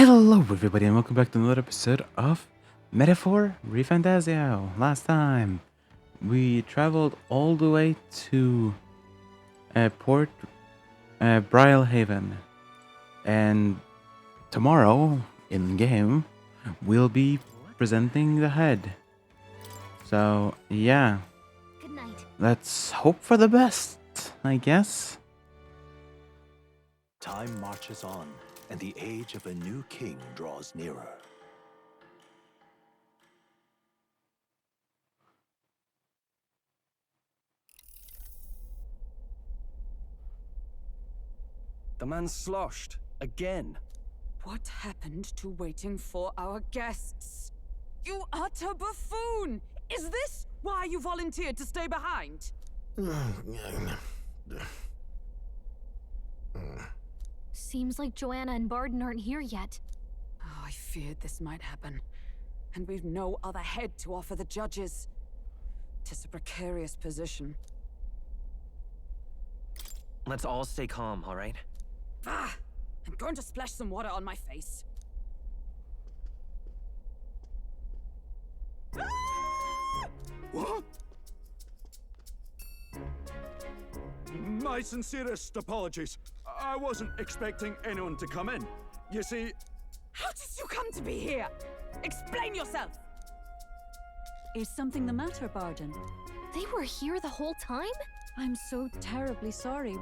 Hello everybody and welcome back to another episode of Metaphor ReFantazio. Last time we traveled all the way to Port Brylehaven, and tomorrow in game we'll be presenting the head. So yeah, Good night. let's hope for the best, I guess. Time marches on, and the age of a new king draws nearer. The man's sloshed. Again. What happened to waiting for our guests? You utter buffoon! Is this why you volunteered to stay behind? Seems like Joanna and Barden aren't here yet. Oh, I feared this might happen. And we've no other head to offer the judges. 'Tis a precarious position. Let's all stay calm, all right? Ah! I'm going to splash some water on my face. What? My sincerest apologies. I wasn't expecting anyone to come in. You see... How did you come to be here? Explain yourself! Is something the matter, Barden? They were here the whole time? I'm so terribly sorry.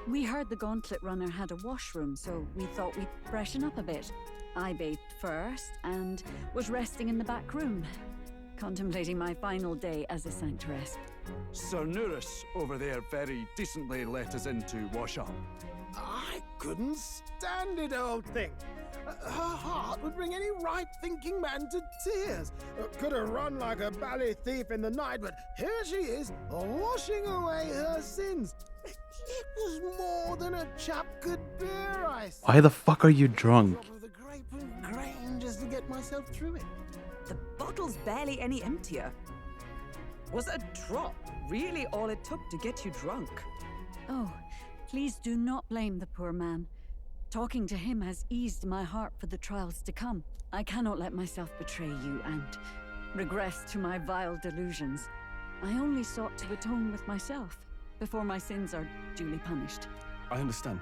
We heard the Gauntlet Runner had a washroom, so we thought we'd freshen up a bit. I bathed first and was resting in the back room, contemplating my final day as a sanctuaress. Sir Nuris over there very decently let us in to wash up. I couldn't stand it, old thing. Her heart would bring any right-thinking man to tears. Could have run like a bally thief in the night, but here she is, washing away her sins. It was more than a chap could bear, I say. Why the fuck are you drunk? Drop of the grape and grain just to get myself through it. The bottle's barely any emptier. Was a drop really all it took to get you drunk? Oh, please do not blame the poor man. Talking to him has eased my heart for the trials to come. I cannot let myself betray you and regress to my vile delusions. I only sought to atone with myself before my sins are duly punished. I understand.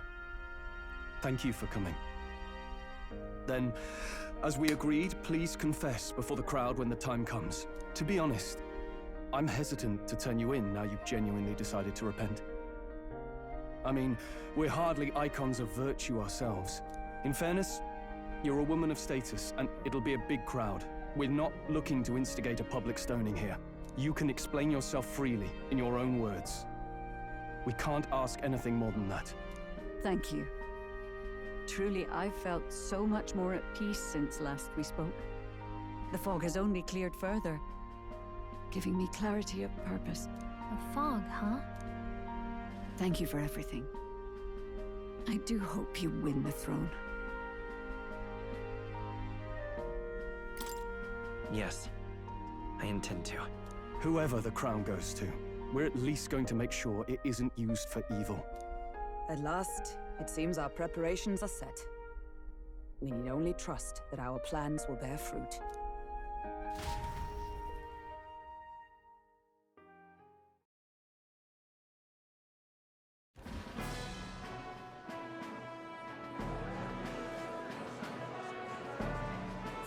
Thank you for coming. Then, as we agreed, please confess before the crowd when the time comes. To be honest, I'm hesitant to turn you in now you've genuinely decided to repent. I mean, we're hardly icons of virtue ourselves. In fairness, you're a woman of status, and it'll be a big crowd. We're not looking to instigate a public stoning here. You can explain yourself freely, in your own words. We can't ask anything more than that. Thank you. Truly, I've felt so much more at peace since last we spoke. The fog has only cleared further, giving me clarity of purpose. A fog, huh? Thank you for everything. I do hope you win the throne. Yes, I intend to. Whoever the crown goes to, we're at least going to make sure it isn't used for evil. At last, it seems our preparations are set. We need only trust that our plans will bear fruit.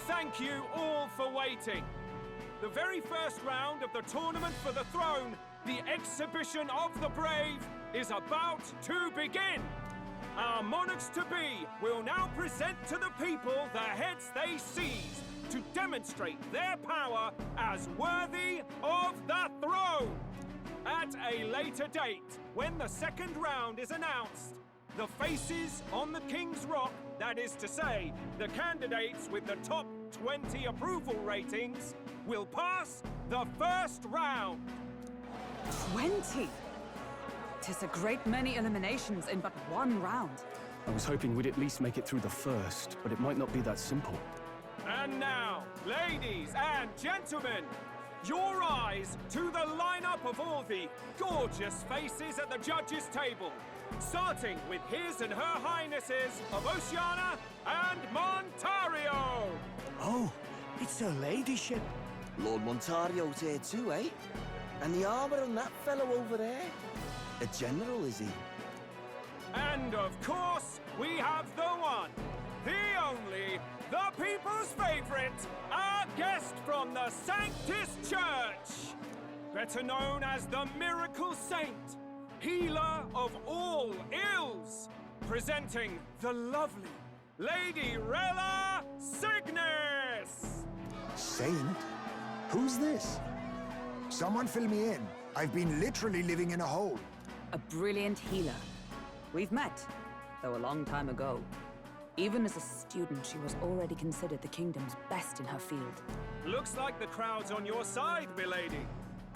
Thank you all for waiting. The very first round of the tournament for the throne, the exhibition of the brave, is about to begin. Our monarchs-to-be will now present to the people the heads they seized to demonstrate their power as worthy of the throne. At a later date, when the second round is announced, the faces on the King's Rock, that is to say, the candidates with the top 20 approval ratings, will pass the first round. 20! 'Tis a great many eliminations in but one round. I was hoping we'd at least make it through the first, but it might not be that simple. And now, ladies and gentlemen, your eyes to the lineup of all the gorgeous faces at the judges' table. starting with His and Her Highnesses of Oceania and Montario. Oh, it's her ladyship. Lord Montario's here too, eh? And the armor on that fellow over there? A general, is he? And of course, we have the one, the only, the people's favorite, our guest from the Sanctus Church, better known as the Miracle Saint, healer of all ills, presenting the lovely Lady Rella Cygnus! Saint? Who's this? Someone fill me in. I've been literally living in a hole. A brilliant healer. We've met, though a long time ago. Even as a student, she was already considered the kingdom's best in her field. Looks like the crowd's on your side, milady.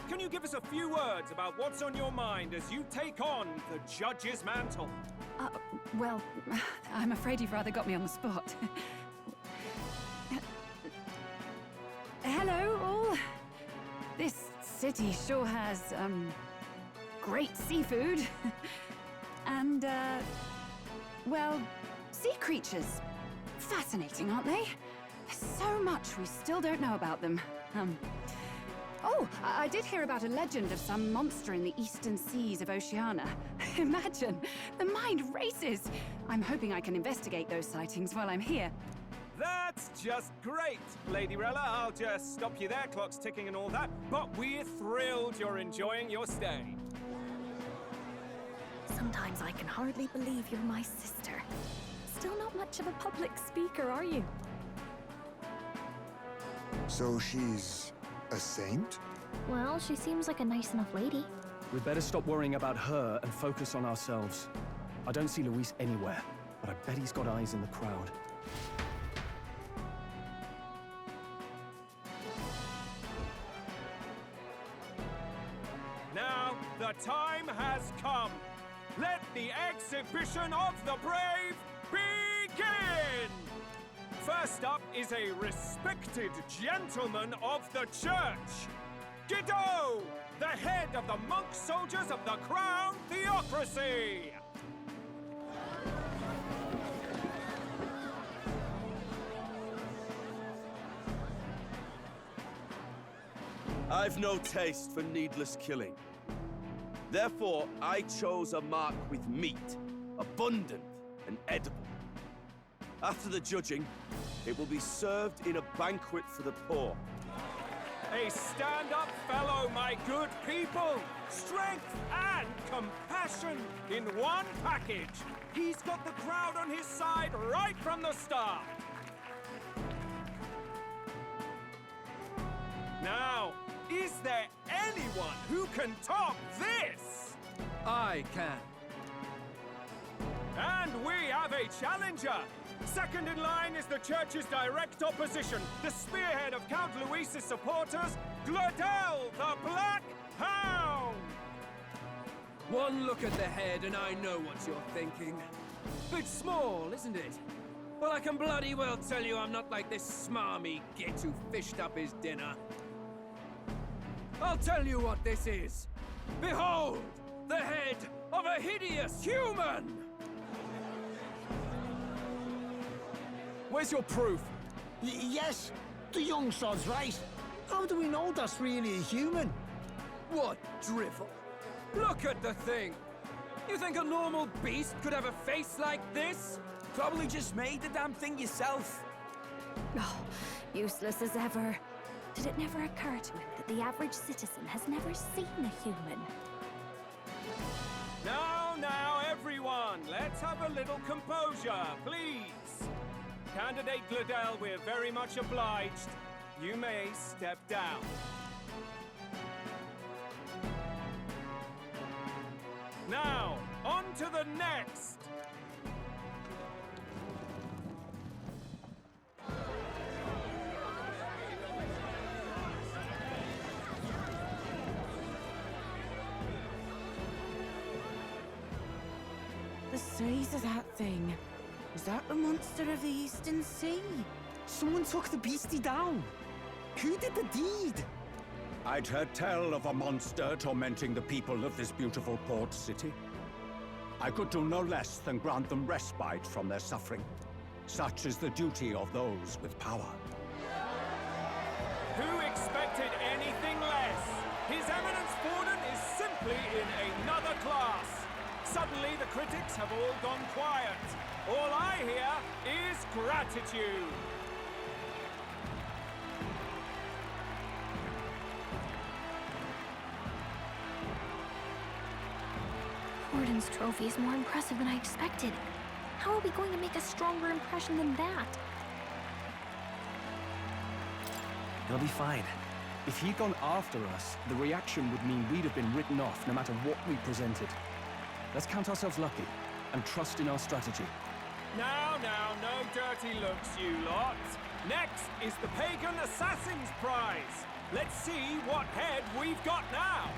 Can you give us a few words about what's on your mind as you take on the judge's mantle? Well, I'm afraid you've rather got me on the spot. Hello, all. This city sure has, great seafood. And, well, sea creatures. Fascinating, aren't they? There's so much we still don't know about them. Oh, I did hear about a legend of some monster in the eastern seas of Oceania. Imagine, the mind races. I'm hoping I can investigate those sightings while I'm here. That's just great, Lady Rella. I'll just stop you there, clock's ticking and all that. But we're thrilled you're enjoying your stay. Sometimes I can hardly believe you're my sister. Still not much of a public speaker, are you? So she's a saint? Well, she seems like a nice enough lady. We'd better stop worrying about her and focus on ourselves. I don't see Luis anywhere, but I bet he's got eyes in the crowd. Now, the time has come. Let the exhibition of the brave begin! First up is a respected gentleman of the church, Guido, the head of the monk soldiers of the Crown Theocracy! I've no taste for needless killing. Therefore, I chose a mark with meat, abundant and edible. After the judging, it will be served in a banquet for the poor. A stand-up fellow, my good people! Strength and compassion in one package! He's got the crowd on his side right from the start! Now, is there anyone who can top this? I can. And we have a challenger! Second in line is the church's direct opposition, the spearhead of Count Luis's supporters, Gladel the Black Hound! One look at the head and I know what you're thinking. Bit small, isn't it? Well, I can bloody well tell you I'm not like this smarmy git who fished up his dinner. I'll tell you what this is. Behold, the head of a hideous human! Where's your proof? Yes, the young sod's right. How do we know that's really a human? What drivel? Look at the thing! You think a normal beast could have a face like this? Probably just made the damn thing yourself. Oh, useless as ever. Did it never occur to him that the average citizen has never seen a human? Now, everyone, let's have a little composure, please. Candidate Gladel, we're very much obliged. You may step down. Now, on to the next! The size of that thing. Is that the monster of the Eastern Sea? Someone took the beastie down. Who did the deed? I'd heard tell of a monster tormenting the people of this beautiful port city. I could do no less than grant them respite from their suffering. Such is the duty of those with power. Who expected anything less? His Eminence Forden is simply in another class. Suddenly the critics have all gone quiet. All I hear is gratitude. Forden's trophy is more impressive than I expected. How are we going to make a stronger impression than that? He'll be fine. If he'd gone after us, the reaction would mean we'd have been written off no matter what we presented. Let's count ourselves lucky and trust in our strategy. Now, no dirty looks, you lot. Next is the Pagan Assassin's Prize. Let's see what head we've got now.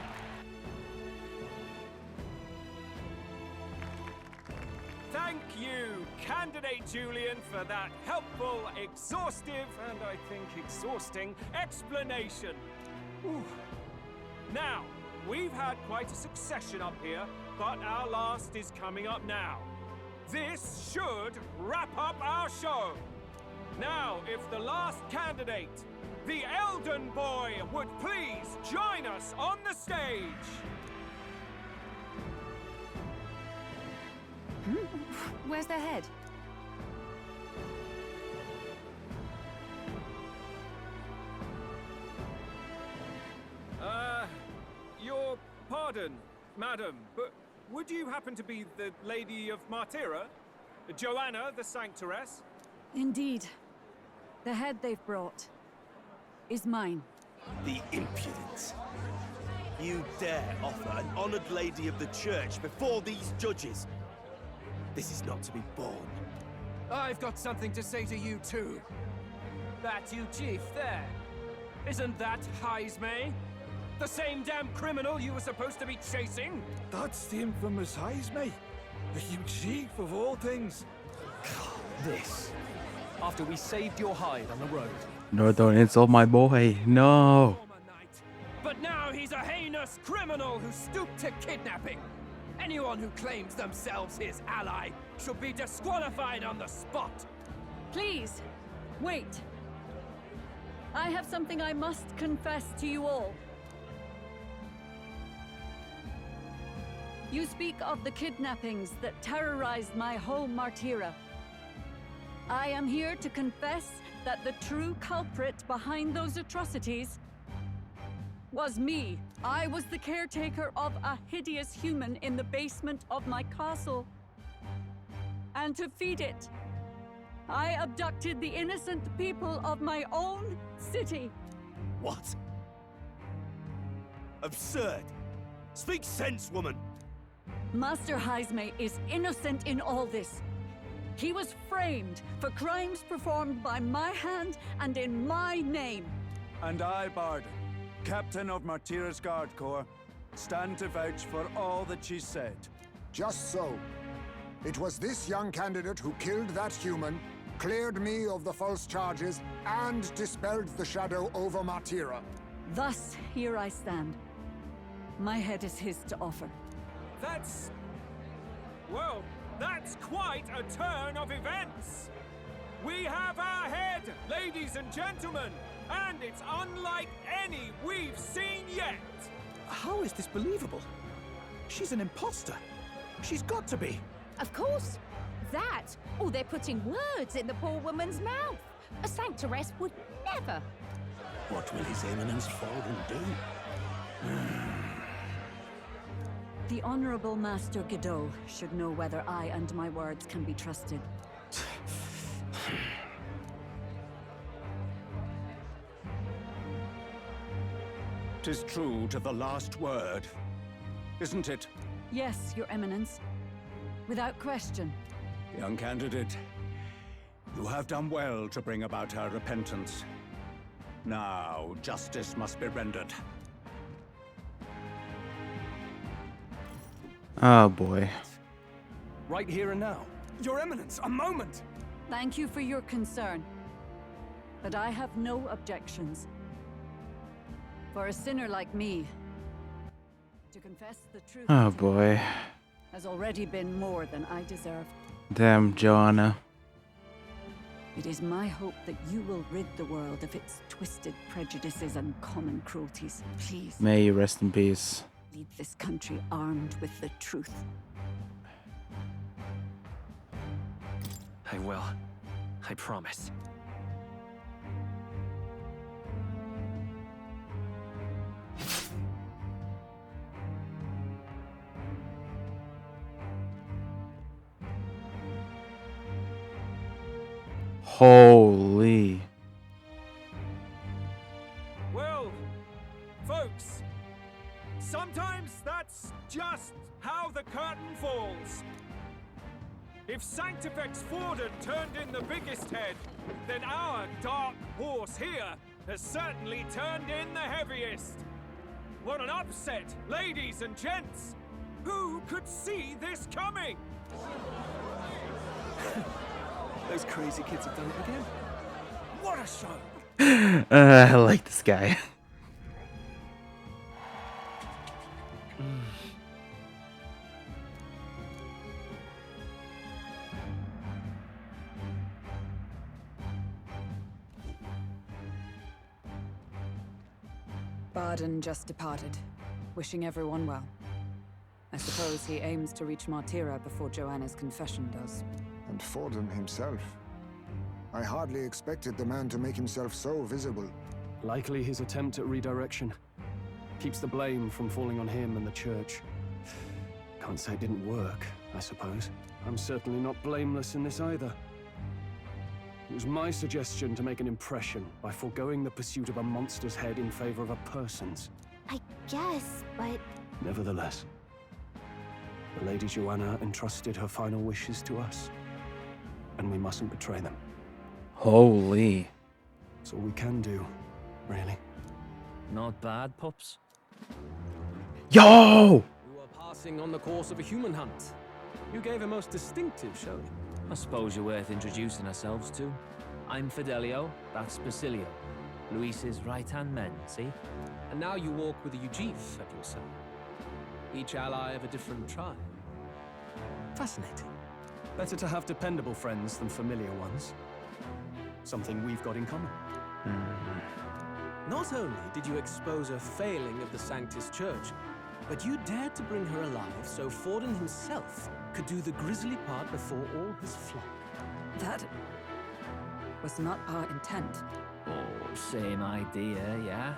Thank you, Candidate Julian, for that helpful, exhaustive, and I think exhausting explanation. Whew. Now, we've had quite a succession up here, but our last is coming up now. This should wrap up our show. Now, if the last candidate, the Elden Boy, would please join us on the stage. Where's their head? Your pardon, madam, but would you happen to be the Lady of Martira? Joanna, the Sanctoress? Indeed. The head they've brought is mine. The impudence. You dare offer an honored lady of the church before these judges? This is not to be borne. I've got something to say to you too. That you, Chief, there. Isn't that Heismay? The same damn criminal you were supposed to be chasing? That's the infamous Heismay. The huge chief of all things. This. After we saved your hide on the road. No, don't insult my boy. No. But now he's a heinous criminal who stooped to kidnapping. Anyone who claims themselves his ally should be disqualified on the spot. Please, wait. I have something I must confess to you all. You speak of the kidnappings that terrorized my home, Martira. I am here to confess that the true culprit behind those atrocities was me. I was the caretaker of a hideous human in the basement of my castle. And to feed it, I abducted the innocent people of my own city. What? Absurd. Speak sense, woman. Master Heismay is innocent in all this. He was framed for crimes performed by my hand and in my name. And I, Barden, Captain of Martira's Guard Corps, stand to vouch for all that she said. Just so. It was this young candidate who killed that human, cleared me of the false charges, and dispelled the shadow over Martira. Thus, here I stand. My head is his to offer. That's... well, that's quite a turn of events. We have our head, ladies and gentlemen, and it's unlike any we've seen yet. How is this believable? She's an imposter. She's got to be. Of course. That, or they're putting words in the poor woman's mouth. A Sanctoress would never. What will His Eminence Forden do? The Honorable Master Godot should know whether I and my words can be trusted. 'Tis true to the last word, isn't it? Yes, Your Eminence. Without question. Young candidate, you have done well to bring about her repentance. Now, justice must be rendered. Oh boy. Right here and now. Your Eminence, a moment! Thank you for your concern. But I have no objections. For a sinner like me, to confess the truth. Oh boy. has already been more than I deserve. Damn, Joanna. It is my hope that you will rid the world of its twisted prejudices and common cruelties. Please, May you rest in peace. leave this country armed with the truth. I will. I promise. Holy. Well, folks, sometimes that's just how the curtain falls. If Sanctifex Forden turned in the biggest head, then our dark horse here has certainly turned in the heaviest. What an upset, ladies and gents! Who could see this coming? Those crazy kids have done it again. What a show! I like this guy. Barden just departed, wishing everyone well. I suppose he aims to reach Martira before Joanna's confession does. And Forden himself. I hardly expected the man to make himself so visible. Likely his attempt at redirection. Keeps the blame from falling on him and the church. Can't say it didn't work, I suppose. I'm certainly not blameless in this either. It was my suggestion to make an impression by foregoing the pursuit of a monster's head in favor of a person's. I guess, but Nevertheless, the Lady Joanna entrusted her final wishes to us, and we mustn't betray them. Holy. That's all we can do, really. Not bad, pups. Yo! You were passing on the course of a human hunt. You gave a most distinctive showing. I suppose you're worth introducing ourselves to. I'm Fidelio, that's Basilio. Luis's right-hand men, see? And now you walk with a Ujif at your side. Each ally of a different tribe. Fascinating. Better to have dependable friends than familiar ones. Something we've got in common. Not only did you expose a failing of the Sanctus Church, but you dared to bring her alive so Forden himself could do the grisly part before all his flock. That was not our intent. Oh, same idea, yeah?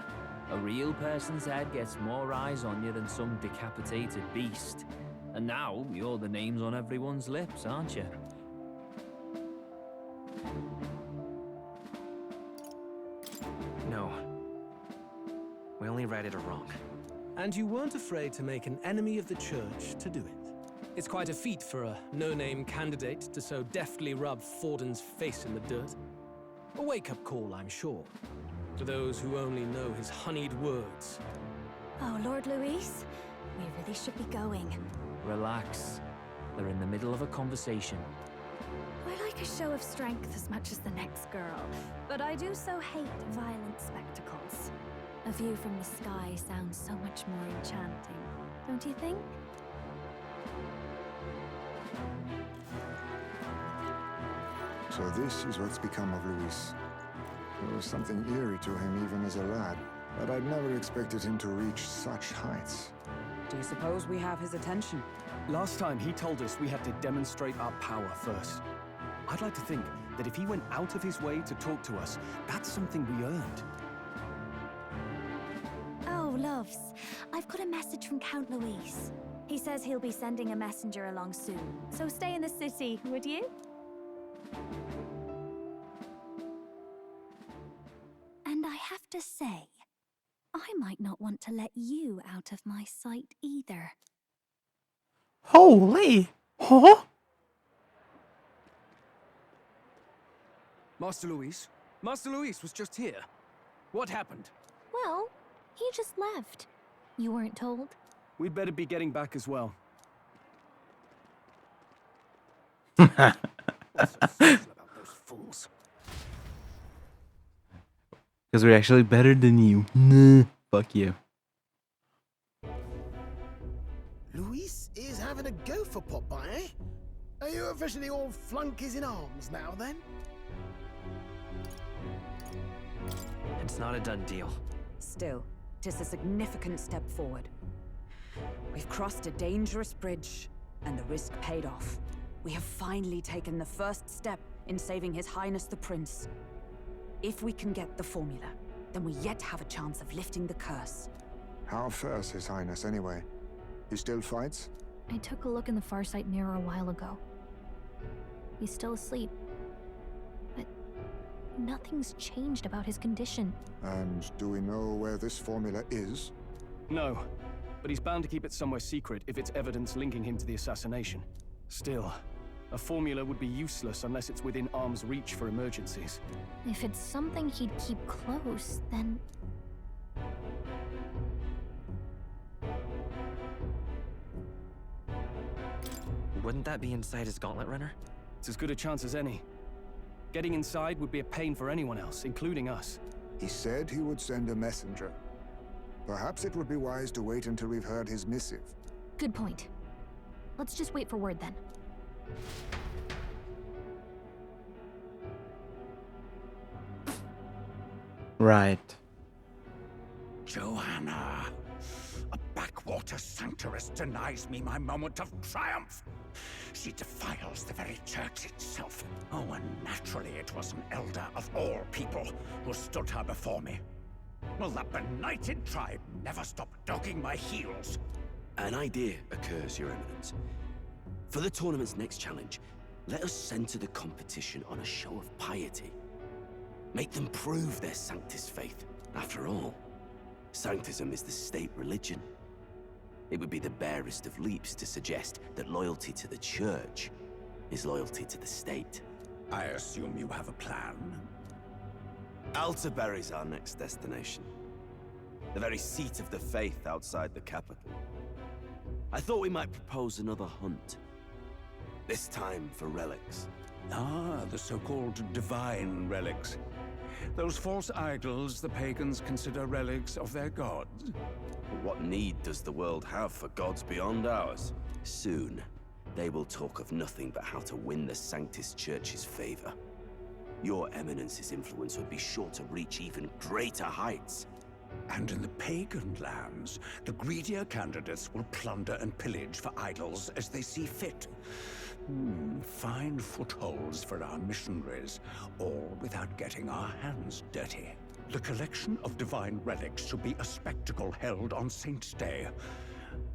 A real person's head gets more eyes on you than some decapitated beast. And now, you're the names on everyone's lips, aren't you? No. We only righted a wrong. And you weren't afraid to make an enemy of the church to do it. It's quite a feat for a no-name candidate to so deftly rub Forden's face in the dirt. A wake-up call, I'm sure, to those who only know his honeyed words. oh, Lord Luis, we really should be going. Relax. They're in the middle of a conversation. I like a show of strength as much as the next girl, but I do so hate violent spectacles. A view from the sky sounds so much more enchanting, don't you think? So this is what's become of Luis. There was something eerie to him even as a lad, but I'd never expected him to reach such heights. Do you suppose we have his attention? Last time he told us we had to demonstrate our power first. I'd like to think that if he went out of his way to talk to us, that's something we earned. Oh, loves, I've got a message from Count Luis. He says he'll be sending a messenger along soon, so stay in the city, would you? And I have to say, I might not want to let you out of my sight either. Holy! Huh? Master Luis? Master Luis was just here. What happened? Well, he just left. You weren't told? We'd better be getting back as well. What's so special about those fools? Because we're actually better than you. Nah, fuck you. Luis is having a go for Popeye, eh? Are you officially all flunkies in arms now, then? It's not a done deal. Still, it is a significant step forward. We've crossed a dangerous bridge, and the risk paid off. We have finally taken the first step in saving His Highness the Prince. If we can get the formula, then we yet have a chance of lifting the curse. How fares His Highness, anyway? He still fights? I took a look in the Farsight mirror a while ago. He's still asleep. But nothing's changed about his condition. And do we know where this formula is? No, but he's bound to keep it somewhere secret if it's evidence linking him to the assassination. Still, a formula would be useless unless it's within arm's reach for emergencies. If it's something he'd keep close, then... Wouldn't that be inside his gauntlet runner? It's as good a chance as any. Getting inside would be a pain for anyone else, including us. He said he would send a messenger. Perhaps it would be wise to wait until we've heard his missive. Good point. Let's just wait for word then. Right. Joanna, a backwater sanctuarist denies me my moment of triumph. She defiles the very church itself. Oh, and naturally it was an elder of all people who stood her before me. Will that benighted tribe never stop dogging my heels? An idea occurs, Your Eminence. For the tournament's next challenge, let us center the competition on a show of piety. Make them prove their Sanctus faith. After all, Sanctism is the state religion. It would be the barest of leaps to suggest that loyalty to the Church is loyalty to the state. I assume you have a plan? Altaberry's our next destination. The very seat of the faith outside the capital. I thought we might propose another hunt. This time for relics. Ah, the so-called divine relics. Those false idols the pagans consider relics of their gods. What need does the world have for gods beyond ours? Soon, they will talk of nothing but how to win the Sanctus Church's favor. Your Eminence's influence would be sure to reach even greater heights. And in the pagan lands, the greedier candidates will plunder and pillage for idols as they see fit. Fine footholds for our missionaries, all without getting our hands dirty. The collection of divine relics should be a spectacle held on Saint's Day.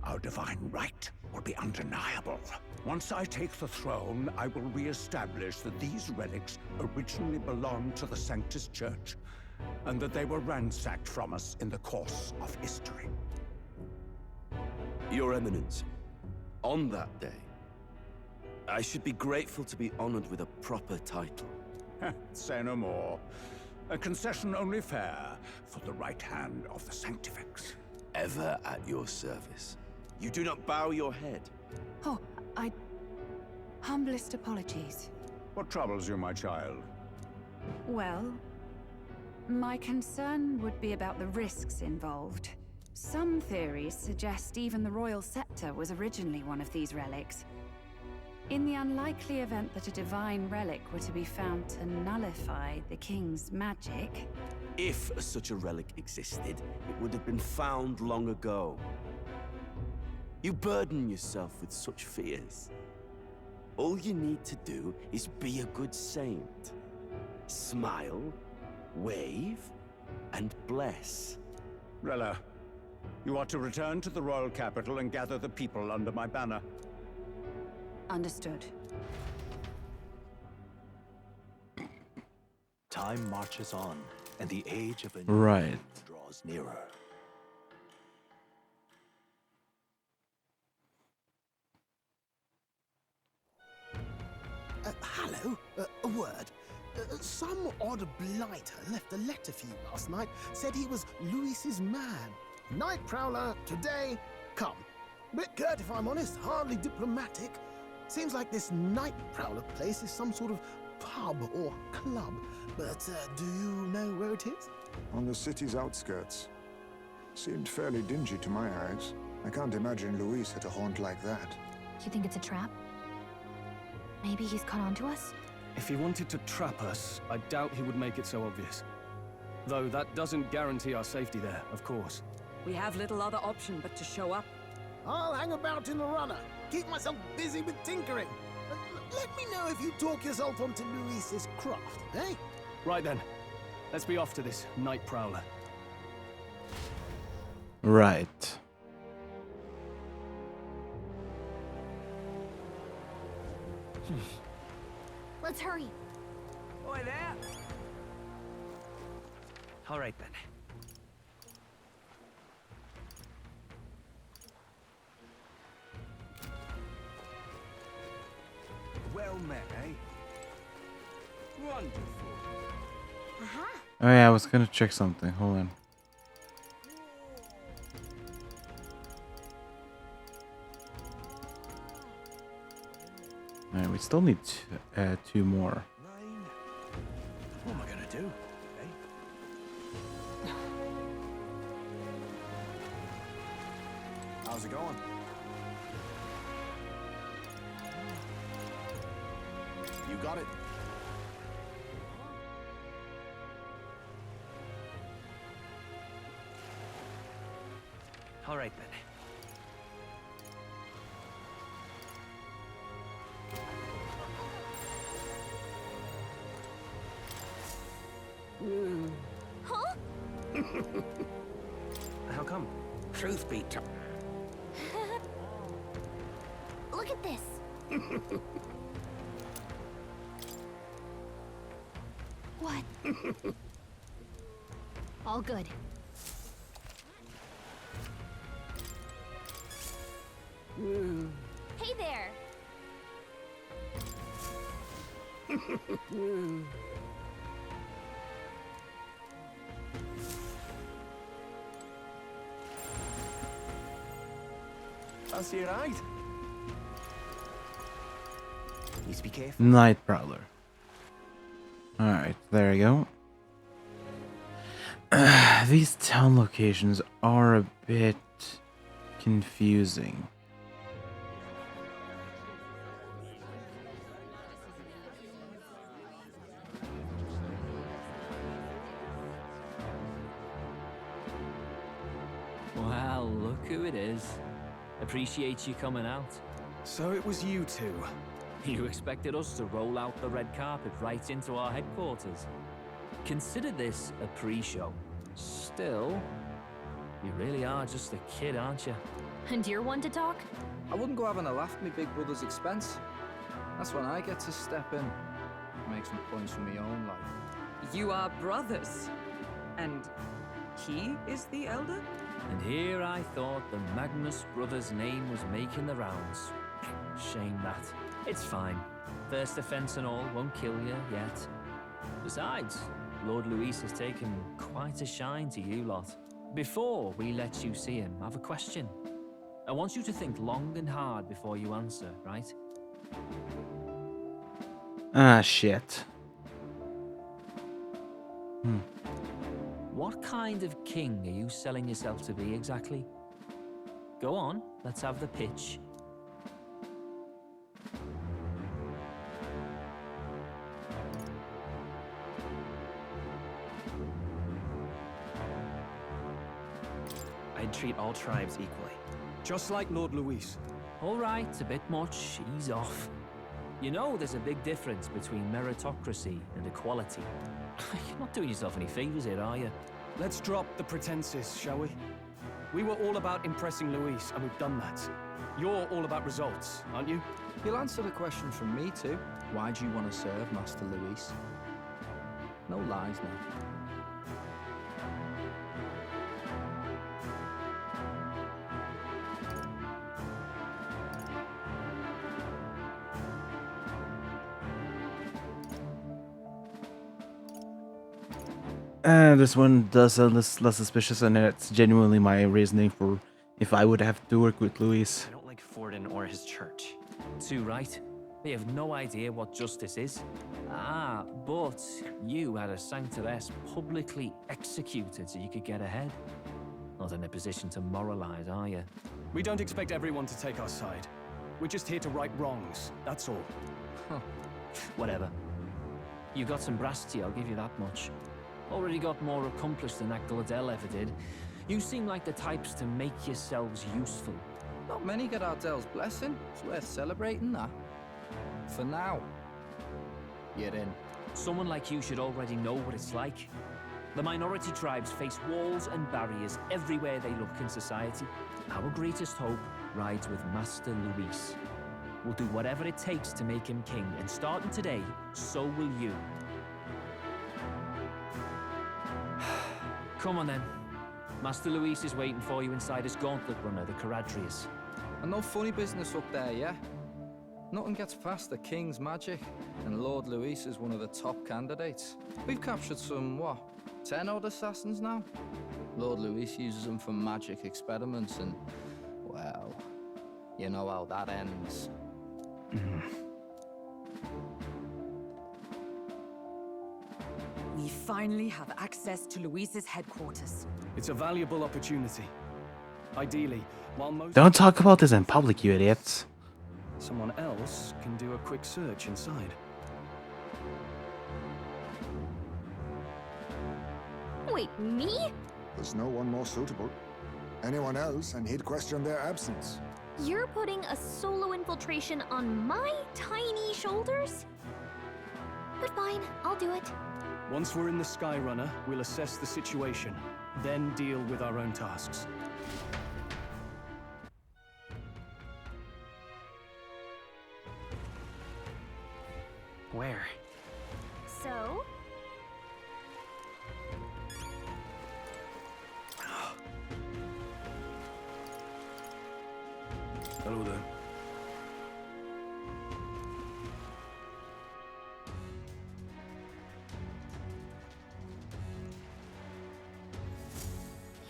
Our divine right will be undeniable. Once I take the throne, I will re-establish that these relics originally belonged to the Sanctus Church, and that they were ransacked from us in the course of history. Your Eminence, on that day, I should be grateful to be honored with a proper title. Say no more. A concession only fair for the right hand of the Sanctifex. Ever at your service. You do not bow your head. Oh, humblest apologies. What troubles you, my child? Well, my concern would be about the risks involved. Some theories suggest even the royal scepter was originally one of these relics. In the unlikely event that a divine relic were to be found to nullify the king's magic... If such a relic existed, it would have been found long ago. You burden yourself with such fears. All you need to do is be a good saint. Smile, wave, and bless. Rella, you are to return to the royal capital and gather the people under my banner. Understood. Time marches on, and the age of a Right. draws nearer. Hello? A word? Some odd blighter left a letter for you last night. Said he was Louis's man. Night Prowler, today, come. Bit curt if I'm honest, hardly diplomatic. Seems like this Night Prowler place is some sort of pub or club. But do you know where it is? On the city's outskirts. Seemed fairly dingy to my eyes. I can't imagine Louis had a haunt like that. You think it's a trap? Maybe he's caught on to us? If he wanted to trap us, I doubt he would make it so obvious. Though that doesn't guarantee our safety there, of course. We have little other option but to show up. I'll hang about in the runner. Keep myself busy with tinkering. Let me know if you talk yourself onto Luis's craft, eh? Right then. Let's be off to this night prowler. Right. Let's hurry. Oi there! All right then. Well met, eh? Wonderful. Oh yeah, I was gonna check something. Hold on. Alright, we still need two more. What am I gonna do? Eh? How's it going? You got it. All right then. Huh? How come? Truth be told. Look at this. What? All good. Hey there. That's your right. Need to be careful. Night Prowler. Alright, there you go. These town locations are a bit confusing. Well, look who it is. Appreciate you coming out. So it was you two. You expected us to roll out the red carpet right into our headquarters. Consider this a pre-show. Still, you really are just a kid, aren't you? And you're one to talk? I wouldn't go having a laugh at my big brother's expense. That's when I get to step in, make some points for my own life. You are brothers. And he is the elder? And here I thought the Magnus brothers' name was making the rounds. Shame that. It's fine. First offense and all won't kill you yet. Besides, Lord Luis has taken quite a shine to you lot. Before we let you see him, I have a question. I want you to think long and hard before you answer, right? Ah, shit. What kind of king are you selling yourself to be exactly? Go on, let's have the pitch. I'd treat all tribes equally. Just like Lord Luis. All right, a bit much. Ease off. You know there's a big difference between meritocracy and equality. You're not doing yourself any favors here, are you? Let's drop the pretenses, shall we? We were all about impressing Luis, and we've done that. You're all about results, aren't you? You'll answer the question from me too. Why do you want to serve Master Luis? No lies now. This one does sound less suspicious, and it's genuinely my reasoning for if I would have to work with Luis. I don't like Forden or his church. Too right. They have no idea what justice is. Ah, but you had a sanctoress publicly executed so you could get ahead. Not in a position to moralize, are you? We don't expect everyone to take our side. We're just here to right wrongs, that's all. Huh. Whatever. You got some brass tea, I'll give you that much. Already got more accomplished than that Gladell ever did. You seem like the types to make yourselves useful. Not many get Ardell's blessing. It's worth celebrating that. For now. You're in. Someone like you should already know what it's like. The minority tribes face walls and barriers everywhere they look in society. Our greatest hope rides with Master Luis. We'll do whatever it takes to make him king, and starting today, so will you. Come on then. Master Luis is waiting for you inside his gauntlet runner, the Caradrius. And no funny business up there, yeah? Nothing gets past the King's magic, and Lord Luis is one of the top candidates. We've captured some, what, 10 odd assassins now? Lord Luis uses them for magic experiments, and, well, you know how that ends. We finally have access to Luis's headquarters. It's a valuable opportunity. Ideally, while most... Don't talk about this in public, you idiots. Someone else can do a quick search inside. Wait, me? There's no one more suitable. Anyone else, and he'd question their absence. You're putting a solo infiltration on my tiny shoulders? But fine, I'll do it. Once we're in the Skyrunner, we'll assess the situation, then deal with our own tasks. Where? So? Hello there.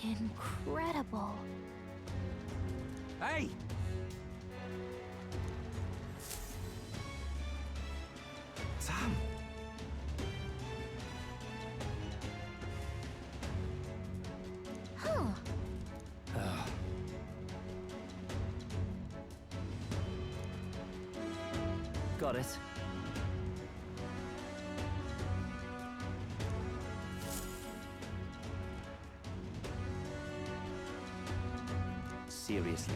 Incredible. Hey! Sam! Huh. Got it. Seriously.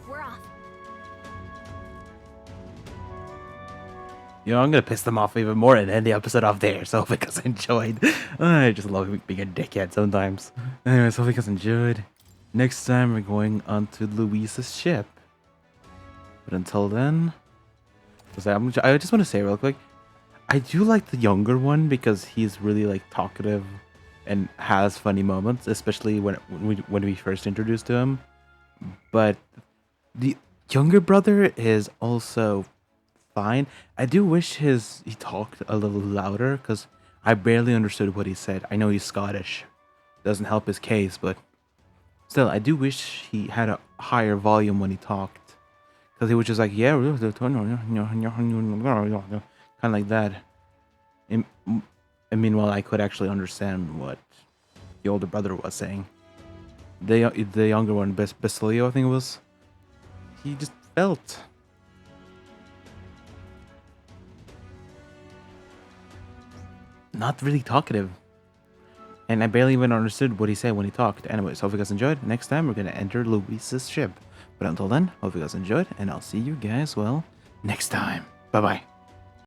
We're off. You know, I'm gonna piss them off even more and end the episode off there. So if you guys enjoyed, I just love being a dickhead sometimes. Anyway, so if you guys enjoyed, next time we're going onto Luis's ship. But until then, I just want to say real quick, I do like the younger one because he's really like talkative and has funny moments, especially when we first introduced to him. But the younger brother is also fine. I do wish he talked a little louder because I barely understood what he said. I know he's Scottish, doesn't help his case, but still, I do wish he had a higher volume when he talked, because he was just like, yeah, kind of like that. And meanwhile, I could actually understand what the older brother was saying. The younger one, Basilio, I think it was, he just felt. Not really talkative. And I barely even understood what he said when he talked. Anyway, so hope you guys enjoyed. Next time, we're going to enter Luis's ship. But until then, hope you guys enjoyed, and I'll see you guys, well, next time. Bye-bye.